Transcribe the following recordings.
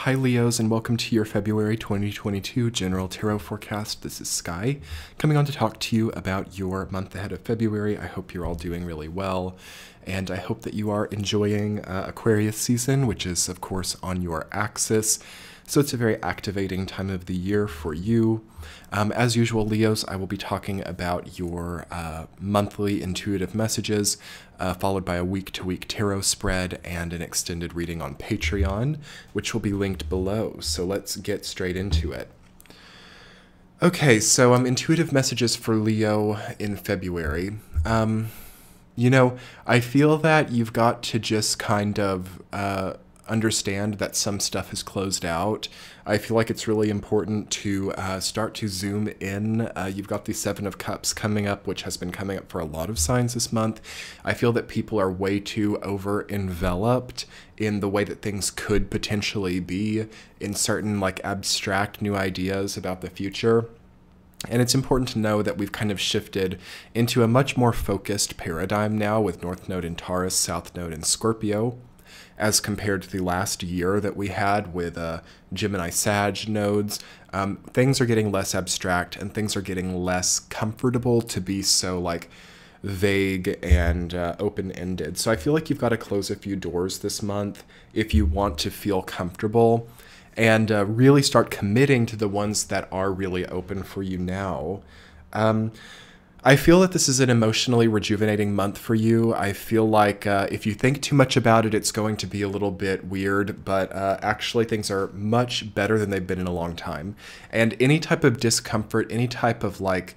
Hi Leos, and welcome to your February 2022 General Tarot Forecast. This is Sky, coming on to talk to you about your month ahead of February. I hope you're all doing really well, and I hope that you are enjoying Aquarius season, which is, of course, on your axis. So it's a very activating time of the year for you. As usual, Leos, I will be talking about your monthly intuitive messages, followed by a week-to-week tarot spread and an extended reading on Patreon, which will be linked below. So let's get straight into it. Okay, so intuitive messages for Leo in February. You know, I feel that you've got to just kind of understand that some stuff is closed out. I feel like it's really important to start to zoom in. You've got the Seven of Cups coming up, which has been coming up for a lot of signs this month. I feel that people are way too over-enveloped in the way that things could potentially be in certain like abstract new ideas about the future. And it's important to know that we've kind of shifted into a much more focused paradigm now with North Node in Taurus, South Node in Scorpio, as compared to the last year that we had with Gemini Sag nodes. Things are getting less abstract and things are getting less comfortable to be so like vague and open-ended. So I feel like you've got to close a few doors this month if you want to feel comfortable and really start committing to the ones that are really open for you now. I feel that this is an emotionally rejuvenating month for you. I feel like if you think too much about it, it's going to be a little bit weird, but actually things are much better than they've been in a long time. And any type of discomfort, any type of like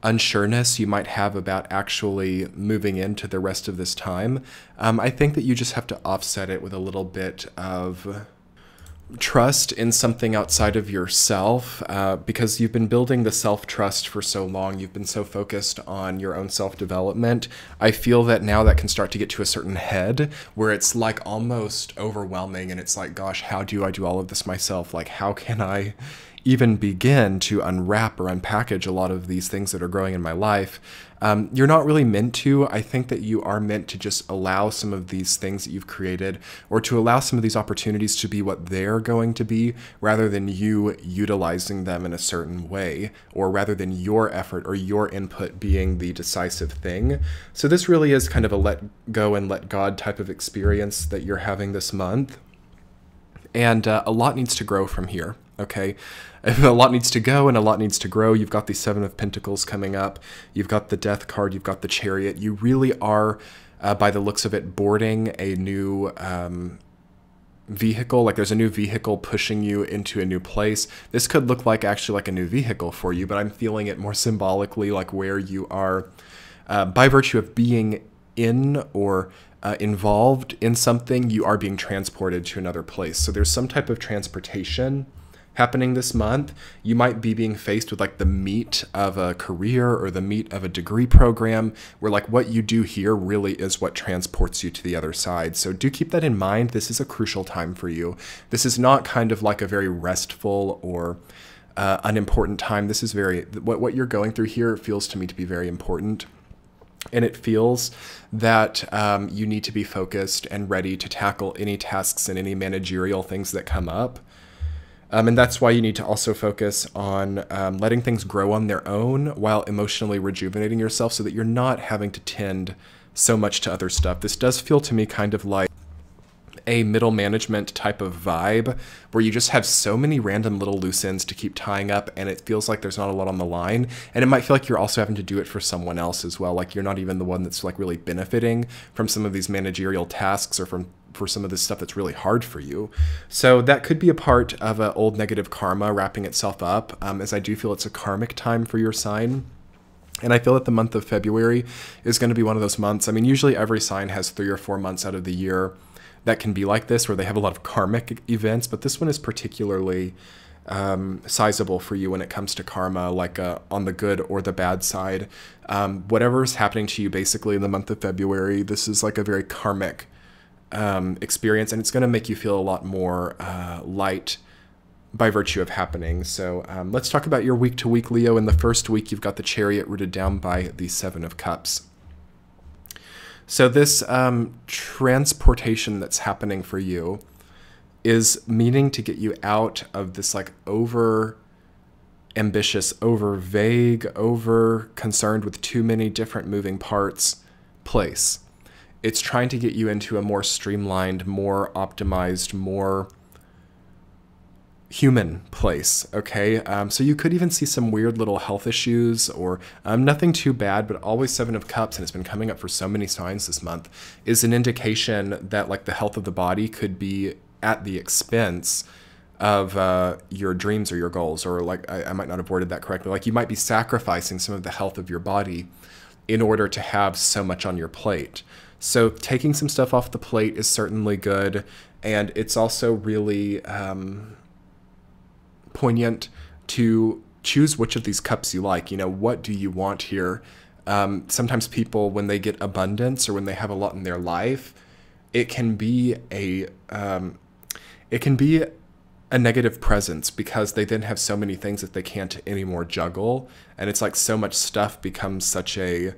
unsureness you might have about actually moving into the rest of this time, I think that you just have to offset it with a little bit of trust in something outside of yourself, because you've been building the self-trust for so long. You've been so focused on your own self-development. I feel that now that can start to get to a certain head where it's like almost overwhelming and it's like, gosh, how do I do all of this myself? Like, how can I even begin to unwrap or unpackage a lot of these things that are growing in my life? You're not really meant to. I think that you are meant to just allow some of these things that you've created, or to allow some of these opportunities to be what they're going to be, rather than you utilizing them in a certain way, or rather than your effort or your input being the decisive thing. So this really is kind of a let go and let God type of experience that you're having this month. And a lot needs to grow from here, okay? A lot needs to go and a lot needs to grow. You've got the Seven of Pentacles coming up. You've got the Death card. You've got the Chariot. You really are, by the looks of it, boarding a new vehicle. Like there's a new vehicle pushing you into a new place. This could look like actually like a new vehicle for you, but I'm feeling it more symbolically like where you are, by virtue of being in or involved in something, you are being transported to another place. So there's some type of transportation happening this month. You might be being faced with like the meat of a career or the meat of a degree program, where like what you do here really is what transports you to the other side. So do keep that in mind. This is a crucial time for you. This is not kind of like a very restful or unimportant time. This is very, what you're going through here feels to me to be very important. And it feels that you need to be focused and ready to tackle any tasks and any managerial things that come up. And that's why you need to also focus on letting things grow on their own while emotionally rejuvenating yourself so that you're not having to tend so much to other stuff. This does feel to me kind of like a middle management type of vibe where you just have so many random little loose ends to keep tying up, and it feels like there's not a lot on the line. And it might feel like you're also having to do it for someone else as well. Like you're not even the one that's like really benefiting from some of these managerial tasks or for some of this stuff that's really hard for you. So that could be a part of an old negative karma wrapping itself up, as I do feel it's a karmic time for your sign. And I feel that the month of February is going to be one of those months. I mean, usually every sign has 3 or 4 months out of the year that can be like this, where they have a lot of karmic events, but this one is particularly sizable for you when it comes to karma, like on the good or the bad side. Whatever's happening to you basically in the month of February, this is like a very karmic experience, and it's going to make you feel a lot more light by virtue of happening. So let's talk about your week-to-week, Leo. In the first week, you've got the Chariot rooted down by the Seven of Cups. So this transportation that's happening for you is meaning to get you out of this like over ambitious, over vague, over concerned with too many different moving parts place. It's trying to get you into a more streamlined, more optimized, more human place, okay? So you could even see some weird little health issues or nothing too bad, but always Seven of Cups, and it's been coming up for so many signs this month, is an indication that like the health of the body could be at the expense of your dreams or your goals, or like, I might not have worded that correctly, like you might be sacrificing some of the health of your body in order to have so much on your plate. So taking some stuff off the plate is certainly good, and it's also really poignant to choose which of these cups you like. You know, what do you want here? Sometimes people, when they get abundance or when they have a lot in their life, it can be a negative presence because they then have so many things that they can't anymore juggle, and it's like so much stuff becomes such a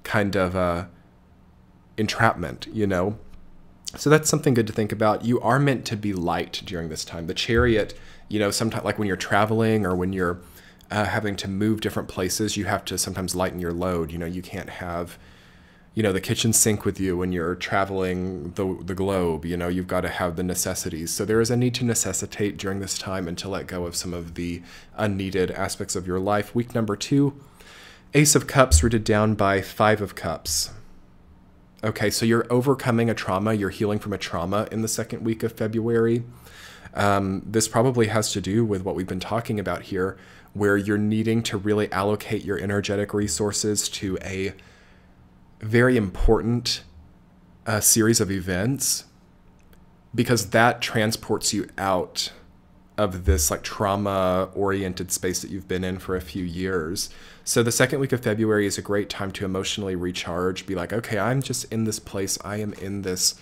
kind of a entrapment, you know? So that's something good to think about. You are meant to be light during this time. The Chariot, you know, sometimes like when you're traveling or when you're having to move different places, you have to sometimes lighten your load. You know, you can't have, you know, the kitchen sink with you when you're traveling the globe. You know, you've got to have the necessities. So there is a need to necessitate during this time and to let go of some of the unneeded aspects of your life. Week number 2, Ace of Cups rooted down by 5 of Cups. Okay, so you're overcoming a trauma, you're healing from a trauma in the second week of February. This probably has to do with what we've been talking about here, where you're needing to really allocate your energetic resources to a very important series of events, because that transports you out of this like trauma-oriented space that you've been in for a few years. So the second week of February is a great time to emotionally recharge, be like, okay, I'm just in this place, I am in this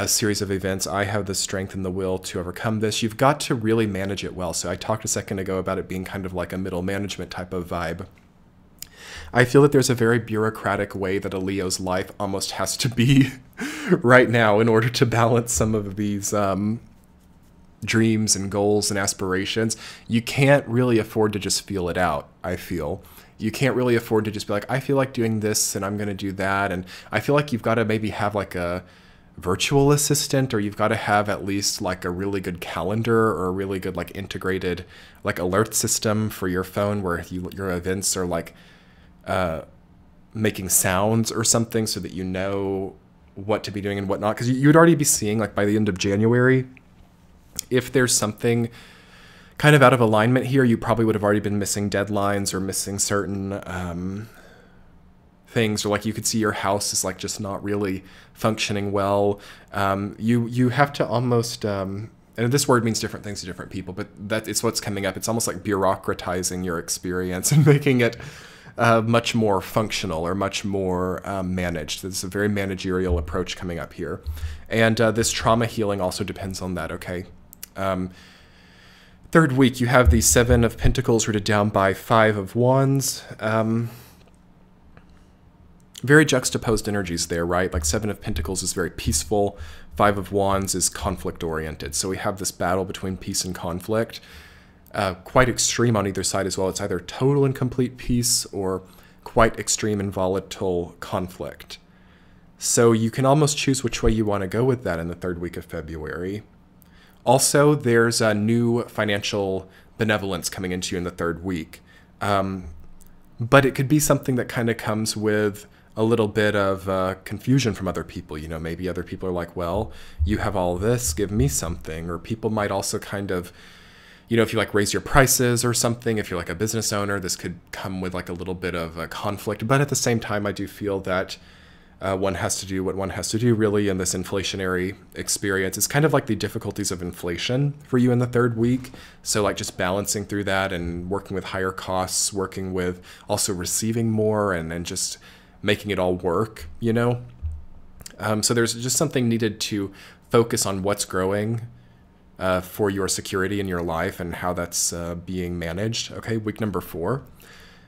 series of events, I have the strength and the will to overcome this. You've got to really manage it well. So I talked a second ago about it being kind of like a middle management type of vibe. I feel that there's a very bureaucratic way that a Leo's life almost has to be right now in order to balance some of these dreams and goals and aspirations. You can't really afford to just feel it out, I feel. You can't really afford to just be like, I feel like doing this and I'm going to do that. And I feel like you've got to maybe have like a virtual assistant, or you've got to have at least like a really good calendar or a really good like integrated like alert system for your phone where your events are like making sounds or something so that you know what to be doing and whatnot. Because you would already be seeing like by the end of January, if there's something kind of out of alignment here, you probably would have already been missing deadlines or missing certain things, or like you could see your house is like just not really functioning well. You have to almost, and this word means different things to different people, but that is what's coming up. It's almost like bureaucratizing your experience and making it much more functional or much more managed. There's a very managerial approach coming up here. And this trauma healing also depends on that, okay? Third week, you have the 7 of Pentacles rooted down by 5 of Wands. Very juxtaposed energies there, right? Like 7 of Pentacles is very peaceful. 5 of Wands is conflict-oriented. So we have this battle between peace and conflict. Quite extreme on either side as well. It's either total and complete peace or quite extreme and volatile conflict. So you can almost choose which way you want to go with that in the third week of February. Also, there's a new financial benevolence coming into you in the third week. But it could be something that kind of comes with a little bit of confusion from other people. You know, maybe other people are like, well, you have all this, give me something. Or people might also kind of, you know, if you like raise your prices or something, if you're like a business owner, this could come with like a little bit of a conflict. But at the same time, I do feel that one has to do what one has to do really in this inflationary experience. It's kind of like the difficulties of inflation for you in the third week. So like just balancing through that and working with higher costs, working with also receiving more and just making it all work, you know? So there's just something needed to focus on what's growing for your security in your life and how that's being managed. Okay, week number 4.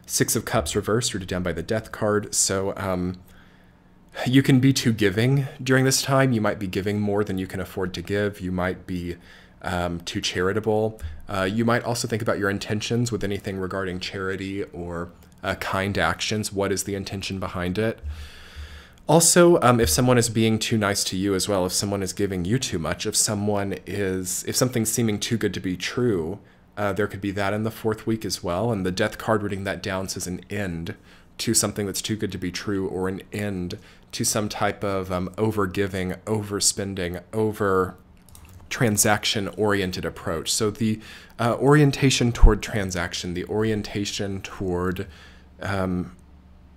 6 of Cups reversed, rooted down by the Death card. So You can be too giving during this time. You might be giving more than you can afford to give. You might be too charitable. You might also think about your intentions with anything regarding charity or kind actions. What is the intention behind it? Also, if someone is being too nice to you as well, if someone is giving you too much, if something's seeming too good to be true, there could be that in the fourth week as well. And the death card reading that down says an end to something that's too good to be true, or an end to some type of over-giving, overspending, over transaction-oriented approach. So the orientation toward transaction, the orientation toward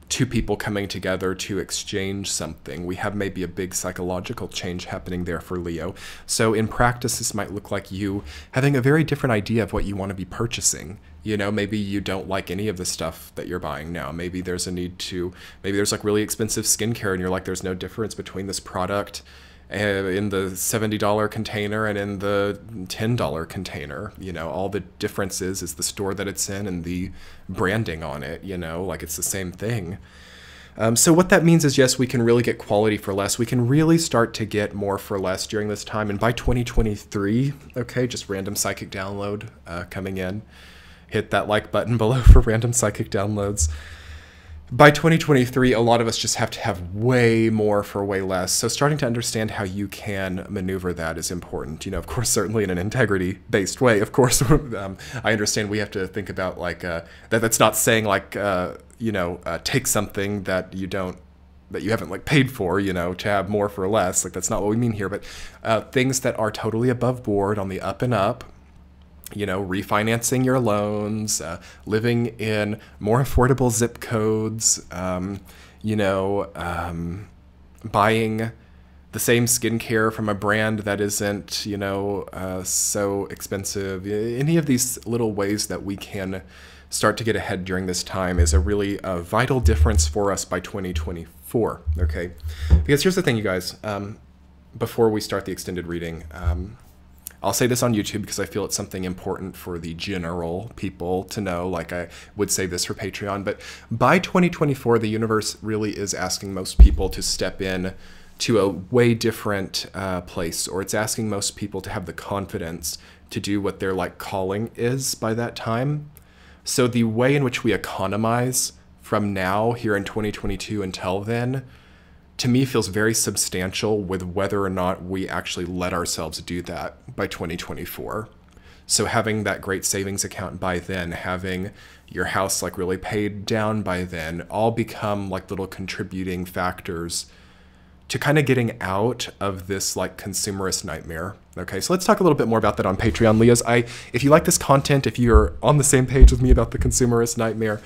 two people coming together to exchange something. We have maybe a big psychological change happening there for Leo. So in practice, this might look like you having a very different idea of what you want to be purchasing. You know, maybe you don't like any of the stuff that you're buying now. Maybe there's maybe there's like really expensive skincare and you're like, there's no difference between this product in the $70 container and in the $10 container. You know, all the difference is the store that it's in and the branding on it, you know, like it's the same thing. So what that means is, yes, we can really get quality for less. We can really start to get more for less during this time. And by 2023, okay, just random psychic download coming in. Hit that like button below for random psychic downloads. By 2023, a lot of us just have to have way more for way less. So starting to understand how you can maneuver that is important. You know, of course, certainly in an integrity-based way. Of course, I understand we have to think about like that's not saying like take something that you haven't like paid for, you know, to have more for less. Like that's not what we mean here. But things that are totally above board, on the up and up. You know, refinancing your loans, living in more affordable zip codes, buying the same skincare from a brand that isn't, so expensive. Any of these little ways that we can start to get ahead during this time is a really vital difference for us by 2024, okay? Because here's the thing, you guys, before we start the extended reading, I'll say this on YouTube because I feel it's something important for the general people to know, like I would say this for Patreon. But by 2024, the universe really is asking most people to step in to a way different place, or it's asking most people to have the confidence to do what their like calling is by that time. So the way in which we economize from now here in 2022 until then, to me, feels very substantial with whether or not we actually let ourselves do that by 2024. So having that great savings account by then, having your house like really paid down by then, all become like little contributing factors to kind of getting out of this like consumerist nightmare. Okay, so let's talk a little bit more about that on Patreon, Leos. If you like this content, if you're on the same page with me about the consumerist nightmare,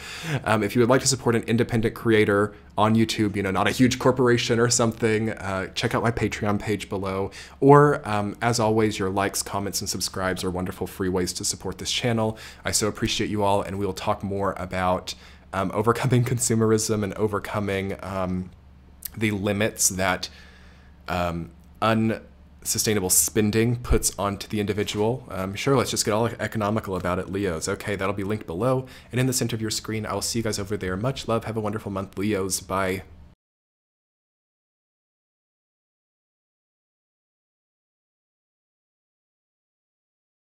if you would like to support an independent creator on YouTube, you know, not a huge corporation or something, check out my Patreon page below. Or as always, your likes, comments, and subscribes are wonderful free ways to support this channel. I so appreciate you all, and we will talk more about overcoming consumerism and overcoming the limits that unsustainable spending puts onto the individual. Sure, let's just get all economical about it, Leos. Okay, that'll be linked below and in the center of your screen. I will see you guys over there. Much love. Have a wonderful month, Leos. Bye.